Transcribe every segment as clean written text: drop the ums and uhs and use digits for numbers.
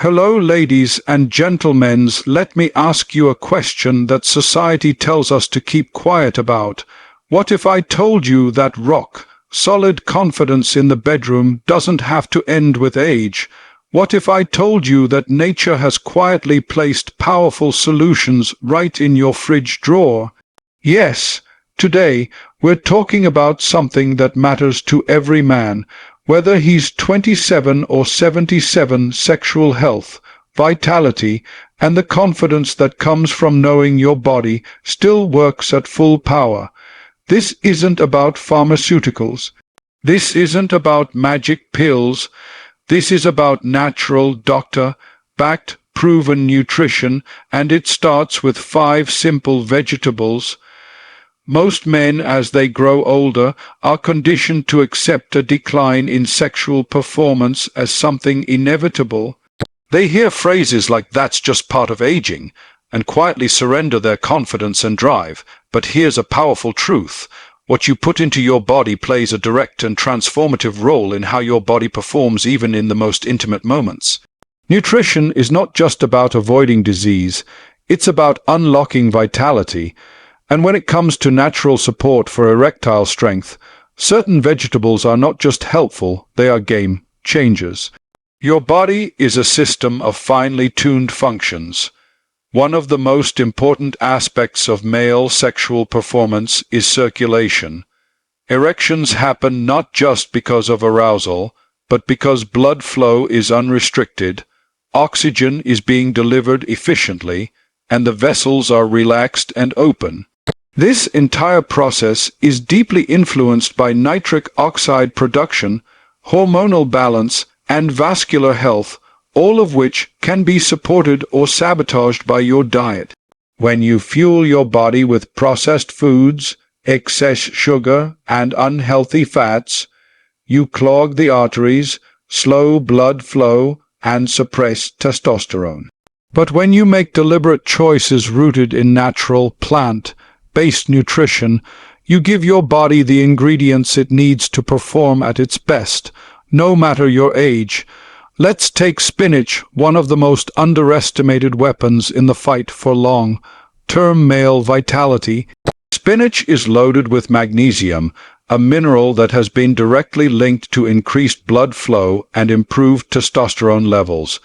Hello, ladies and gentlemen. Let me ask you a question that society tells us to keep quiet about. What if I told you that solid confidence in the bedroom doesn't have to end with age? What if I told you that nature has quietly placed powerful solutions right in your fridge drawer? Yes, today we're talking about something that matters to every man, whether he's 27 or 77: sexual health, vitality, and the confidence that comes from knowing your body still works at full power. This isn't about pharmaceuticals. This isn't about magic pills. This is about natural, doctor-backed, proven nutrition, and it starts with 5 simple vegetables. Most men, as they grow older, are conditioned to accept a decline in sexual performance as something inevitable. They hear phrases like "that's just part of aging," and quietly surrender their confidence and drive. But here's a powerful truth. What you put into your body plays a direct and transformative role in how your body performs, even in the most intimate moments. Nutrition is not just about avoiding disease, it's about unlocking vitality. And when it comes to natural support for erectile strength, certain vegetables are not just helpful, they are game changers. Your body is a system of finely tuned functions. One of the most important aspects of male sexual performance is circulation. Erections happen not just because of arousal, but because blood flow is unrestricted, oxygen is being delivered efficiently, and the vessels are relaxed and open. This entire process is deeply influenced by nitric oxide production, hormonal balance, and vascular health, all of which can be supported or sabotaged by your diet. When you fuel your body with processed foods, excess sugar, and unhealthy fats, you clog the arteries, slow blood flow, and suppress testosterone. But when you make deliberate choices rooted in natural, plant-based nutrition, you give your body the ingredients it needs to perform at its best, no matter your age. Let's take spinach, one of the most underestimated weapons in the fight for long-term male vitality. Spinach is loaded with magnesium, a mineral that has been directly linked to increased blood flow and improved testosterone levels.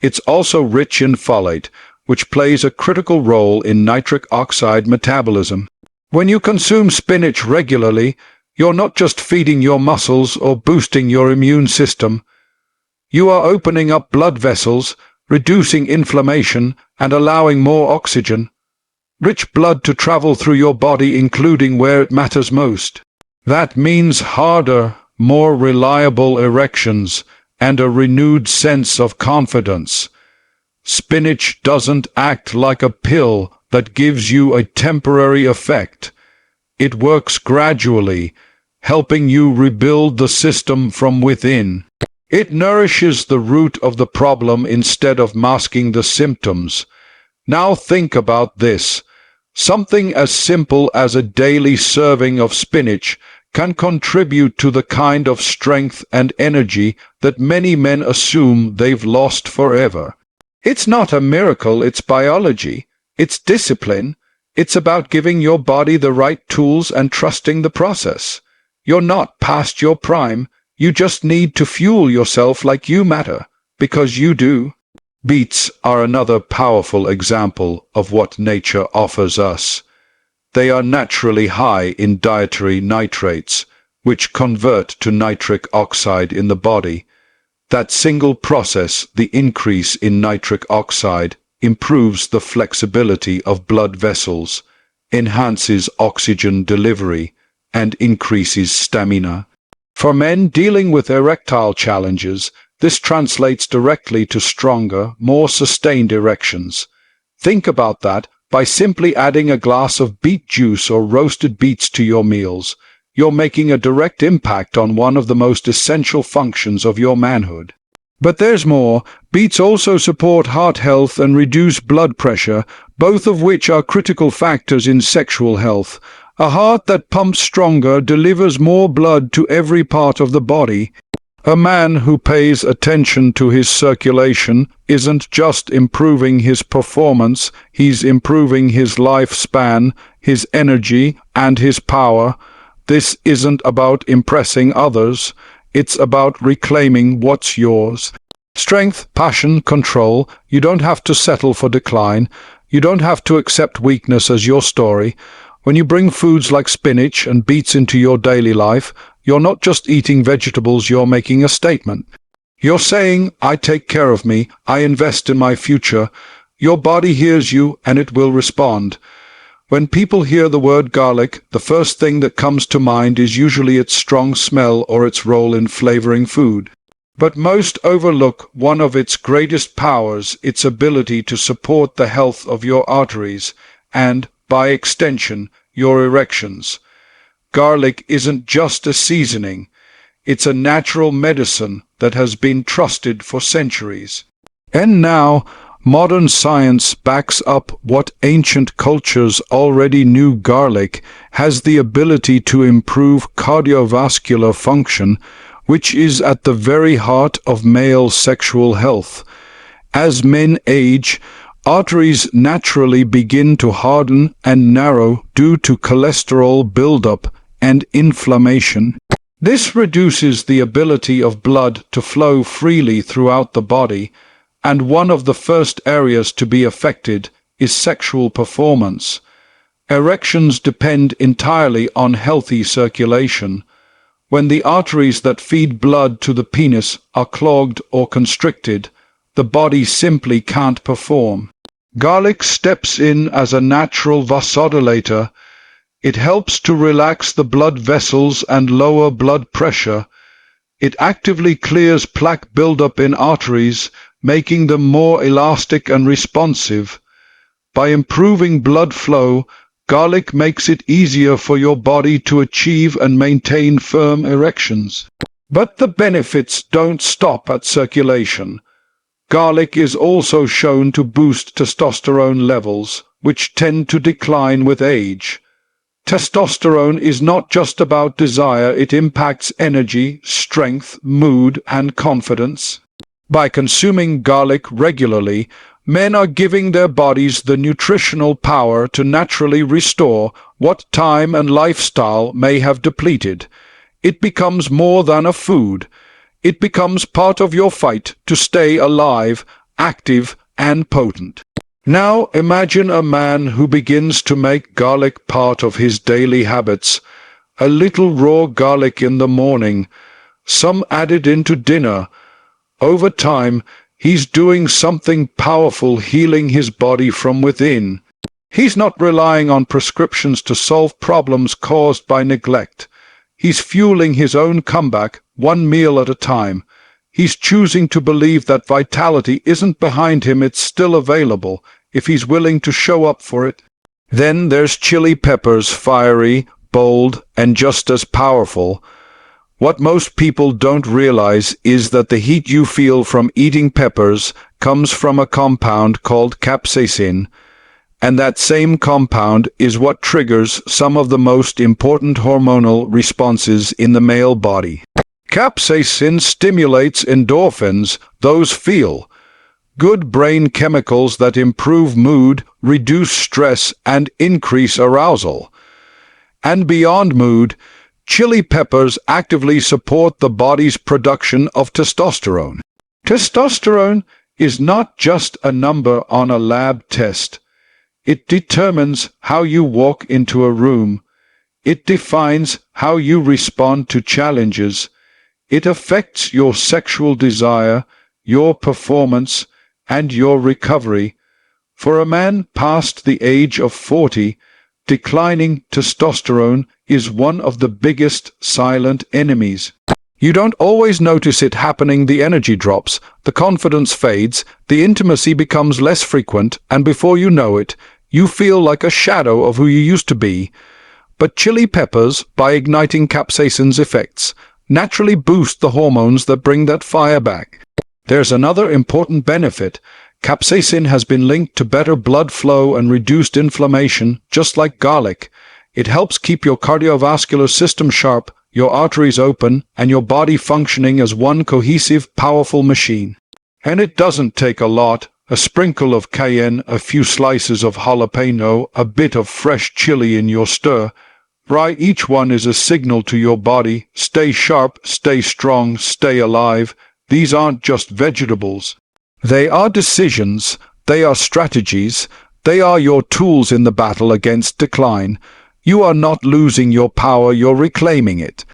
It's also rich in folate, which plays a critical role in nitric oxide metabolism. When you consume spinach regularly, you're not just feeding your muscles or boosting your immune system. You are opening up blood vessels, reducing inflammation, and allowing more oxygen, rich blood to travel through your body, including where it matters most. That means harder, more reliable erections and a renewed sense of confidence. Spinach doesn't act like a pill that gives you a temporary effect. It works gradually, helping you rebuild the system from within. It nourishes the root of the problem instead of masking the symptoms. Now think about this. Something as simple as a daily serving of spinach can contribute to the kind of strength and energy that many men assume they've lost forever. It's not a miracle, it's biology. It's discipline. It's about giving your body the right tools and trusting the process. You're not past your prime. You just need to fuel yourself like you matter, because you do. Beets are another powerful example of what nature offers us. They are naturally high in dietary nitrates, which convert to nitric oxide in the body. That single process, the increase in nitric oxide, improves the flexibility of blood vessels, enhances oxygen delivery, and increases stamina. For men dealing with erectile challenges, this translates directly to stronger, more sustained erections. Think about that. By simply adding a glass of beet juice or roasted beets to your meals, you're making a direct impact on one of the most essential functions of your manhood. But there's more. Beets also support heart health and reduce blood pressure, both of which are critical factors in sexual health. A heart that pumps stronger delivers more blood to every part of the body. A man who pays attention to his circulation isn't just improving his performance, he's improving his lifespan, his energy, and his power. This isn't about impressing others, it's about reclaiming what's yours. Strength, passion, control. You don't have to settle for decline. You don't have to accept weakness as your story. When you bring foods like spinach and beets into your daily life, you're not just eating vegetables, you're making a statement. You're saying, I take care of me, I invest in my future. Your body hears you and it will respond. When people hear the word garlic, the first thing that comes to mind is usually its strong smell or its role in flavoring food. But most overlook one of its greatest powers, its ability to support the health of your arteries and, by extension, your erections. Garlic isn't just a seasoning, it's a natural medicine that has been trusted for centuries. And now, modern science backs up what ancient cultures already knew. Garlic has the ability to improve cardiovascular function, which is at the very heart of male sexual health. As men age, arteries naturally begin to harden and narrow due to cholesterol buildup and inflammation. This reduces the ability of blood to flow freely throughout the body, and one of the first areas to be affected is sexual performance. Erections depend entirely on healthy circulation. When the arteries that feed blood to the penis are clogged or constricted, the body simply can't perform. Garlic steps in as a natural vasodilator. It helps to relax the blood vessels and lower blood pressure. It actively clears plaque buildup in arteries, making them more elastic and responsive. By improving blood flow, garlic makes it easier for your body to achieve and maintain firm erections. But the benefits don't stop at circulation. Garlic is also shown to boost testosterone levels, which tend to decline with age. Testosterone is not just about desire, it impacts energy, strength, mood, and confidence. By consuming garlic regularly, men are giving their bodies the nutritional power to naturally restore what time and lifestyle may have depleted. It becomes more than a food. It becomes part of your fight to stay alive, active, and potent. Now imagine a man who begins to make garlic part of his daily habits. A little raw garlic in the morning, some added into dinner. Over time, he's doing something powerful, healing his body from within. He's not relying on prescriptions to solve problems caused by neglect. He's fueling his own comeback, one meal at a time. He's choosing to believe that vitality isn't behind him, it's still available, if he's willing to show up for it. Then there's chili peppers, fiery, bold, and just as powerful. What most people don't realize is that the heat you feel from eating peppers comes from a compound called capsaicin, and that same compound is what triggers some of the most important hormonal responses in the male body. Capsaicin stimulates endorphins, those feel good brain chemicals that improve mood, reduce stress, and increase arousal. And beyond mood, chili peppers actively support the body's production of testosterone. Testosterone is not just a number on a lab test. It determines how you walk into a room. It defines how you respond to challenges. It affects your sexual desire, your performance, and your recovery. For a man past the age of 40, declining testosterone is one of the biggest silent enemies. You don't always notice it happening. The energy drops, the confidence fades, the intimacy becomes less frequent, and before you know it, you feel like a shadow of who you used to be. But chili peppers, by igniting capsaicin's effects, naturally boost the hormones that bring that fire back. There's another important benefit. Capsaicin has been linked to better blood flow and reduced inflammation, just like garlic. It helps keep your cardiovascular system sharp, your arteries open, and your body functioning as one cohesive, powerful machine. And it doesn't take a lot. A sprinkle of cayenne, a few slices of jalapeno, a bit of fresh chili in your stir. Right, each one is a signal to your body. Stay sharp, stay strong, stay alive. These aren't just vegetables. They are decisions. They are strategies. They are your tools in the battle against decline. You are not losing your power, you're reclaiming it.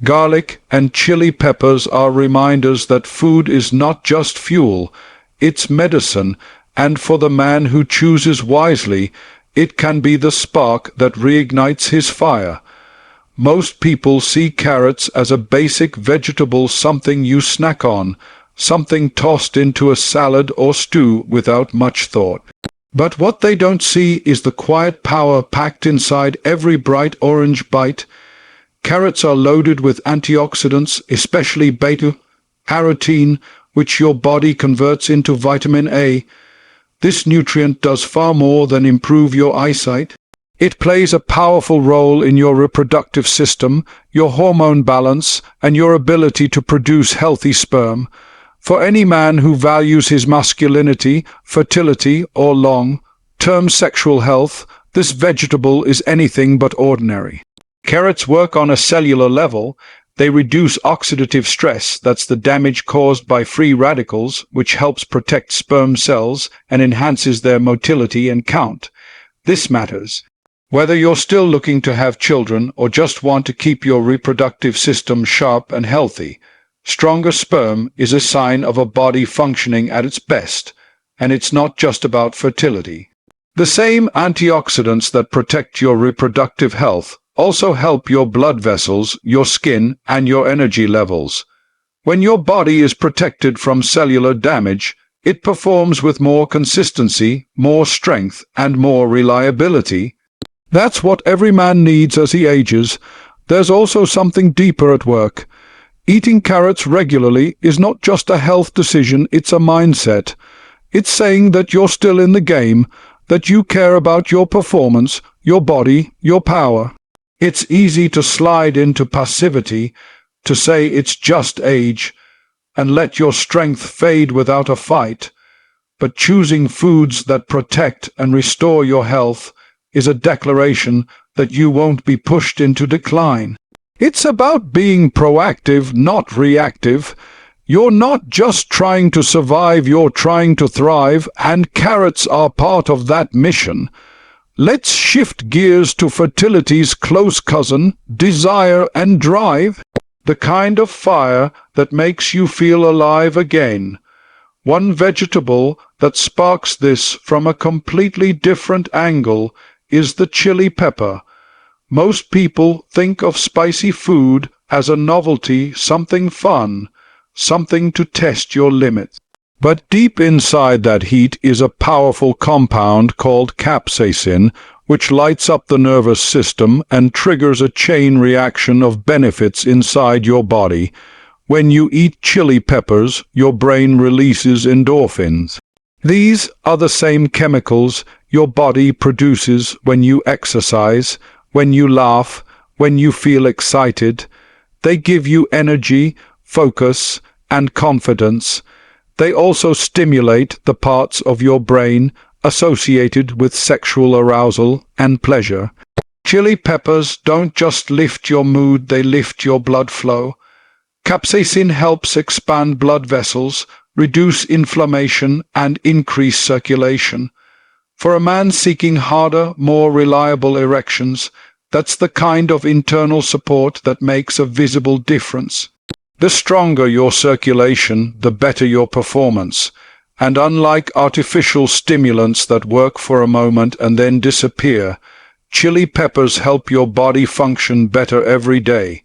Garlic and chili peppers are reminders that food is not just fuel. It's medicine, and for the man who chooses wisely, it can be the spark that reignites his fire. Most people see carrots as a basic vegetable, something you snack on, something tossed into a salad or stew without much thought. But what they don't see is the quiet power packed inside every bright orange bite. Carrots are loaded with antioxidants, especially beta-carotene, which your body converts into vitamin A. This nutrient does far more than improve your eyesight. It plays a powerful role in your reproductive system, your hormone balance, and your ability to produce healthy sperm. For any man who values his masculinity, fertility, or long-term sexual health, this vegetable is anything but ordinary. Carrots work on a cellular level. They reduce oxidative stress, that's the damage caused by free radicals, which helps protect sperm cells and enhances their motility and count. This matters. Whether you're still looking to have children or just want to keep your reproductive system sharp and healthy, stronger sperm is a sign of a body functioning at its best, and it's not just about fertility. The same antioxidants that protect your reproductive health also help your blood vessels, your skin, and your energy levels. When your body is protected from cellular damage, it performs with more consistency, more strength, and more reliability. That's what every man needs as he ages. There's also something deeper at work. Eating carrots regularly is not just a health decision, it's a mindset. It's saying that you're still in the game, that you care about your performance, your body, your power. It's easy to slide into passivity, to say it's just age, and let your strength fade without a fight. But choosing foods that protect and restore your health is a declaration that you won't be pushed into decline. It's about being proactive, not reactive. You're not just trying to survive, you're trying to thrive, and carrots are part of that mission. Let's shift gears to fertility's close cousin, desire and drive, the kind of fire that makes you feel alive again. One vegetable that sparks this from a completely different angle is the chili pepper. Most people think of spicy food as a novelty, something fun, something to test your limits. But deep inside that heat is a powerful compound called capsaicin, which lights up the nervous system and triggers a chain reaction of benefits inside your body. When you eat chili peppers, your brain releases endorphins. These are the same chemicals your body produces when you exercise, when you laugh, when you feel excited. They give you energy, focus, and confidence. They also stimulate the parts of your brain associated with sexual arousal and pleasure. Chili peppers don't just lift your mood, they lift your blood flow. Capsaicin helps expand blood vessels, reduce inflammation, and increase circulation. For a man seeking harder, more reliable erections, that's the kind of internal support that makes a visible difference. The stronger your circulation, the better your performance. And unlike artificial stimulants that work for a moment and then disappear, chili peppers help your body function better every day.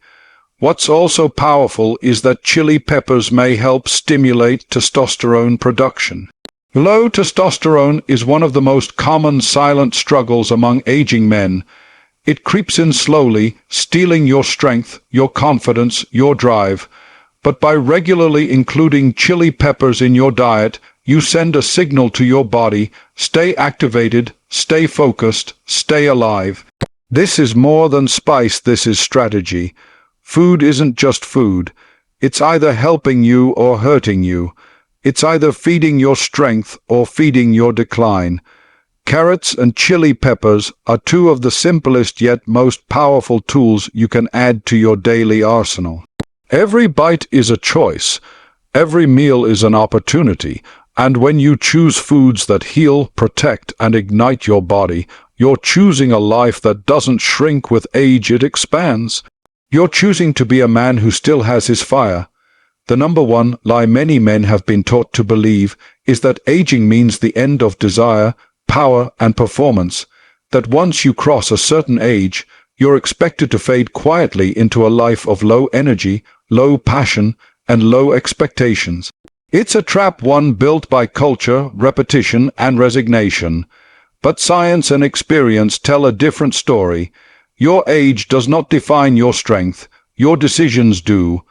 What's also powerful is that chili peppers may help stimulate testosterone production. Low testosterone is one of the most common silent struggles among aging men. It creeps in slowly, stealing your strength, your confidence, your drive. But by regularly including chili peppers in your diet, you send a signal to your body: stay activated, stay focused, stay alive. This is more than spice, this is strategy. Food isn't just food. It's either helping you or hurting you. It's either feeding your strength or feeding your decline. Carrots and chili peppers are two of the simplest yet most powerful tools you can add to your daily arsenal. Every bite is a choice. Every meal is an opportunity. And when you choose foods that heal, protect, and ignite your body, you're choosing a life that doesn't shrink with age, it expands. You're choosing to be a man who still has his fire. The number one lie many men have been taught to believe is that aging means the end of desire, power, and performance, that once you cross a certain age, you're expected to fade quietly into a life of low energy, low passion, and low expectations. It's a trap, one built by culture, repetition, and resignation. But science and experience tell a different story. Your age does not define your strength. Your decisions do.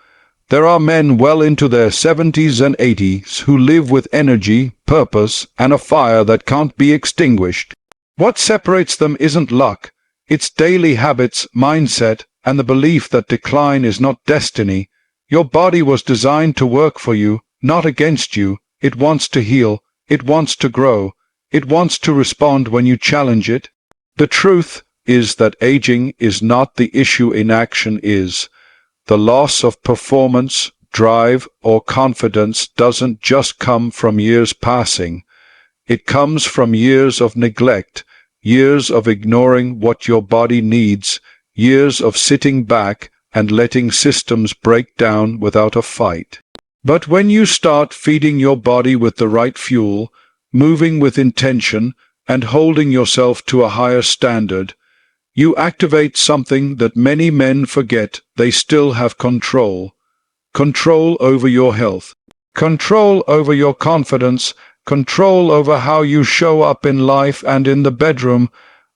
There are men well into their 70s and 80s who live with energy, purpose, and a fire that can't be extinguished. What separates them isn't luck. It's daily habits, mindset, and the belief that decline is not destiny. Your body was designed to work for you, not against you. It wants to heal. It wants to grow. It wants to respond when you challenge it. The truth is that aging is not the issue, inaction is. The loss of performance, drive, or confidence doesn't just come from years passing. It comes from years of neglect, years of ignoring what your body needs, years of sitting back and letting systems break down without a fight. But when you start feeding your body with the right fuel, moving with intention, and holding yourself to a higher standard, you activate something that many men forget they still have control. Control over your health. Control over your confidence. Control over how you show up in life and in the bedroom.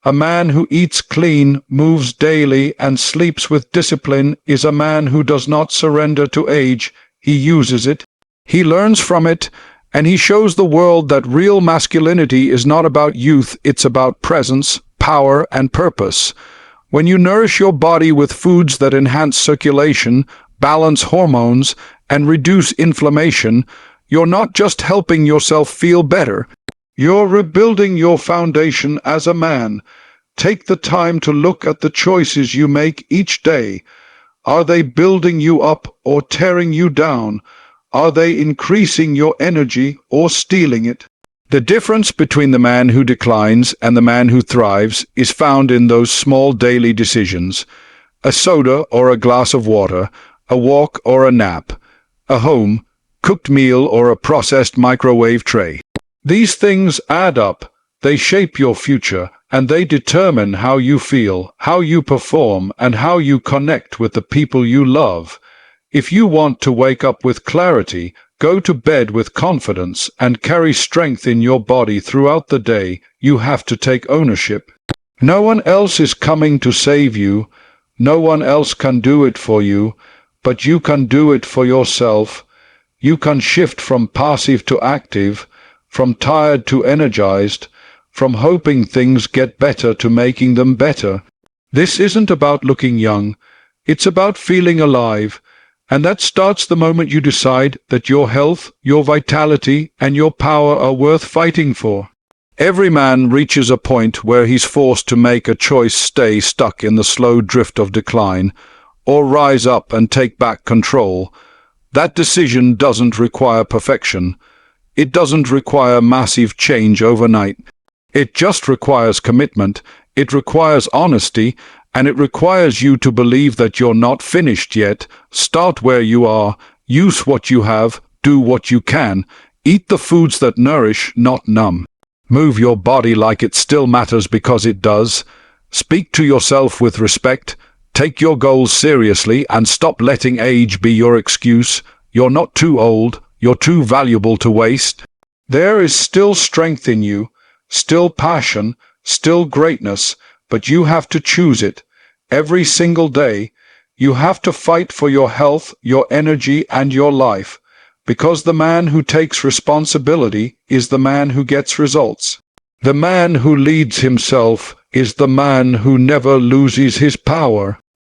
A man who eats clean, moves daily, and sleeps with discipline is a man who does not surrender to age. He uses it. He learns from it. And he shows the world that real masculinity is not about youth, it's about presence, power, and purpose. When you nourish your body with foods that enhance circulation, balance hormones, and reduce inflammation, you're not just helping yourself feel better. You're rebuilding your foundation as a man. Take the time to look at the choices you make each day. Are they building you up or tearing you down? Are they increasing your energy or stealing it? The difference between the man who declines and the man who thrives is found in those small daily decisions. A soda or a glass of water, a walk or a nap, a home, cooked meal or a processed microwave tray. These things add up, they shape your future, and they determine how you feel, how you perform, and how you connect with the people you love. If you want to wake up with clarity, go to bed with confidence, and carry strength in your body throughout the day, you have to take ownership. No one else is coming to save you. No one else can do it for you, but you can do it for yourself. You can shift from passive to active, from tired to energized, from hoping things get better to making them better. This isn't about looking young. It's about feeling alive. And that starts the moment you decide that your health, your vitality, and your power are worth fighting for. Every man reaches a point where he's forced to make a choice: stay stuck in the slow drift of decline, or rise up and take back control. That decision doesn't require perfection. It doesn't require massive change overnight. It just requires commitment. It requires honesty. And it requires you to believe that you're not finished yet. Start where you are. Use what you have. Do what you can. Eat the foods that nourish, not numb. Move your body like it still matters, because it does. Speak to yourself with respect. Take your goals seriously and stop letting age be your excuse. You're not too old. You're too valuable to waste. There is still strength in you, still passion, still greatness, but you have to choose it. Every single day, you have to fight for your health, your energy, and your life, because the man who takes responsibility is the man who gets results. The man who leads himself is the man who never loses his power.